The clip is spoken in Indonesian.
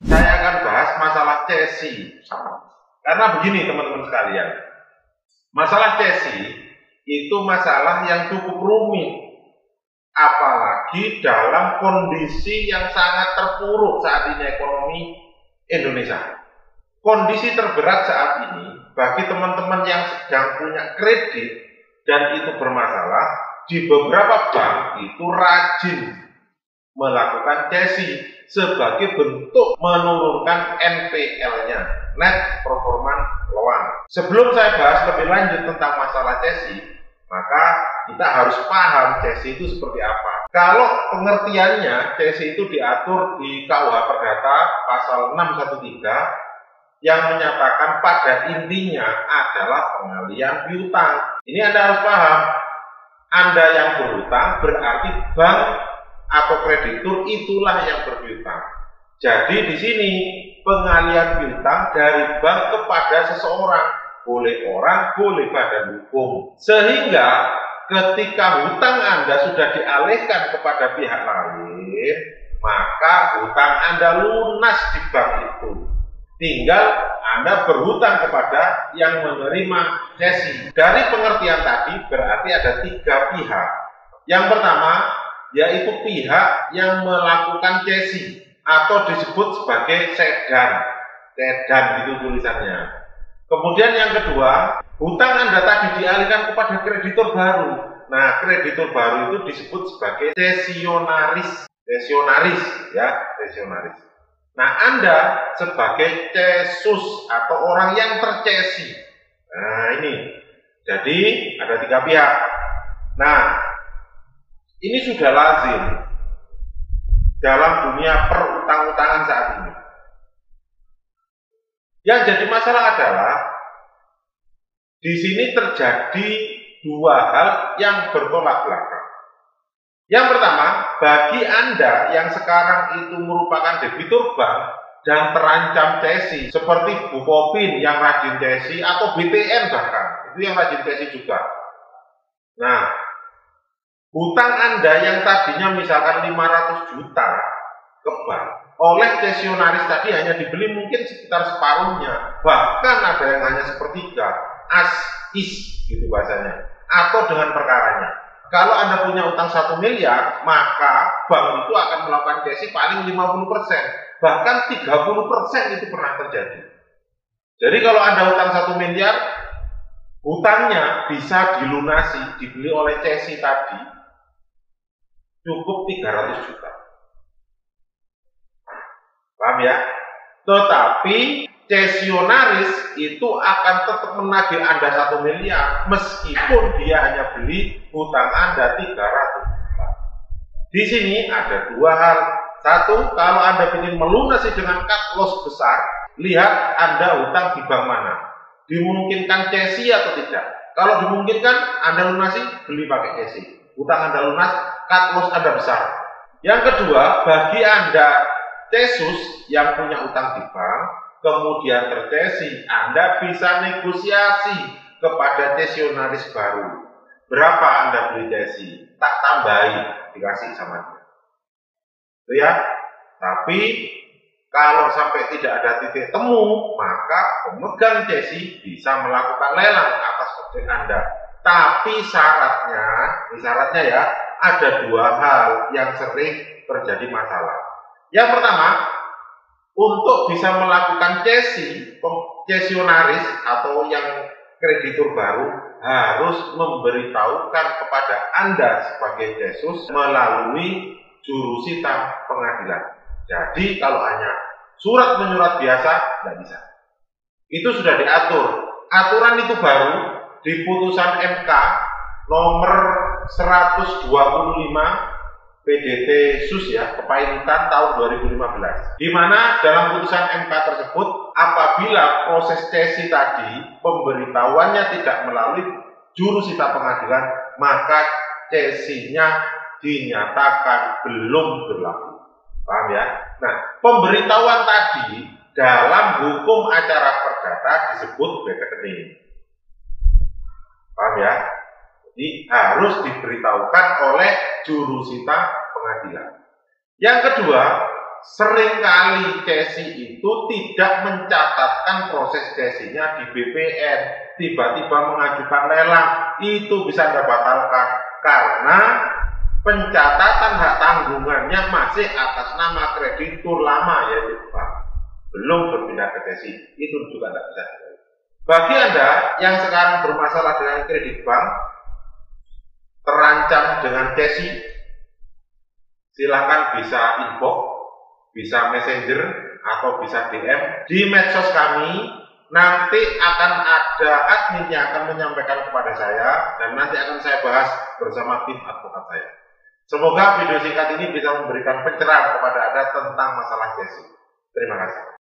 Saya akan bahas masalah cesi. Karena begini teman-teman sekalian, masalah cesi itu masalah yang cukup rumit, apalagi dalam kondisi yang sangat terpuruk saat ini ekonomi Indonesia. Kondisi terberat saat ini bagi teman-teman yang sedang punya kredit dan itu bermasalah, di beberapa bank itu rajin melakukan cesi sebagai bentuk menurunkan NPL-nya, Net Performance Loan. Sebelum saya bahas lebih lanjut tentang masalah cesi, maka kita harus paham cesi itu seperti apa. Kalau pengertiannya, cesi itu diatur di KUH Perdata pasal 613 yang menyatakan pada intinya adalah pengalian piutang. Ini Anda harus paham. Anda yang berhutang berarti bank atau kreditur itulah yang berpiutang. Jadi di sini pengalian piutang dari bank kepada seseorang, boleh orang, boleh badan hukum. Sehingga ketika hutang Anda sudah dialihkan kepada pihak lain, maka hutang Anda lunas di bank itu. Tinggal Anda berhutang kepada yang menerima cesi. Dari pengertian tadi berarti ada 3 pihak. Yang pertama yaitu pihak yang melakukan cesi atau disebut sebagai sedan itu tulisannya. Kemudian yang kedua, hutang Anda tadi dialihkan kepada kreditur baru. Nah, kreditur baru itu disebut sebagai cesionaris. Nah, Anda sebagai cesus atau orang yang tercesi. Nah, ini. Jadi ada 3 pihak. Nah, ini sudah lazim dalam dunia perutang-utangan saat ini. Yang jadi masalah adalah di sini terjadi 2 hal yang bertolak belakang. Yang pertama, bagi Anda yang sekarang itu merupakan debitur bank dan terancam cesi, seperti Bukopin yang rajin cesi atau BTN bahkan, itu yang rajin cesi juga. Nah, hutang Anda yang tadinya misalkan 500 juta ke bank, oleh cesionaris tadi hanya dibeli mungkin sekitar separuhnya, bahkan ada yang hanya sepertiga, as-is gitu bahasanya, atau dengan perkaranya. Kalau Anda punya utang 1 miliar, maka bank itu akan melakukan cesi paling 50%, bahkan 30% itu pernah terjadi. Jadi kalau Anda utang 1 miliar, hutangnya bisa dilunasi, dibeli oleh cesi tadi, cukup 300 juta. Paham ya? Tetapi cesionaris itu akan tetap menagih Anda 1 miliar meskipun dia hanya beli hutang Anda 300 juta. Di sini ada 2 hal. Satu, kalau Anda ingin melunasi dengan cut loss besar, lihat Anda hutang di bank mana. Dimungkinkan cesi atau tidak. Kalau dimungkinkan Anda lunasi, beli pakai cesi. Hutang Anda lunas, cut loss Anda besar. Yang kedua, bagi Anda cesus yang punya utang di bank, kemudian tercesi, Anda bisa negosiasi kepada cesionaris baru. Berapa Anda beli cesi? Tak tambahi, dikasih sama dia. Itu ya. Tapi kalau sampai tidak ada titik temu, maka pemegang cesi bisa melakukan lelang atas objek Anda. Tapi syaratnya ya, ada 2 hal yang sering terjadi masalah. Yang pertama, untuk bisa melakukan cesionaris atau yang kreditur baru harus memberitahukan kepada Anda sebagai cesus melalui jurusita pengadilan. Jadi kalau hanya surat menyurat biasa, tidak bisa. Itu sudah diatur. Aturan itu baru di putusan MK nomor 125 PDT SUS ya, Kepailitan tahun 2015. Di mana dalam putusan MK tersebut, apabila proses cesi tadi pemberitahuannya tidak melalui jurusita pengadilan, maka cesinya dinyatakan belum berlaku. Paham ya? Nah, pemberitahuan tadi dalam hukum acara perdata disebut bad reckoning. Paham ya? Jadi harus diberitahukan oleh jurusita pengadilan. Yang kedua, seringkali CSI itu tidak mencatatkan proses CSI-nya di BPN, tiba-tiba mengajukan lelang, itu bisa Anda batalkan karena pencatatan hak tanggungannya masih atas nama kreditur lama, yaitu bank, belum berpindah ke CSI, itu juga tidak bisa. Bagi Anda yang sekarang bermasalah dengan kredit bank, terancam dengan CSI, silakan bisa inbox, bisa messenger, atau bisa DM di medsos kami. Nanti akan ada admin yang akan menyampaikan kepada saya, dan nanti akan saya bahas bersama tim advokat saya. Semoga video singkat ini bisa memberikan pencerahan kepada Anda tentang masalah CSI. Terima kasih.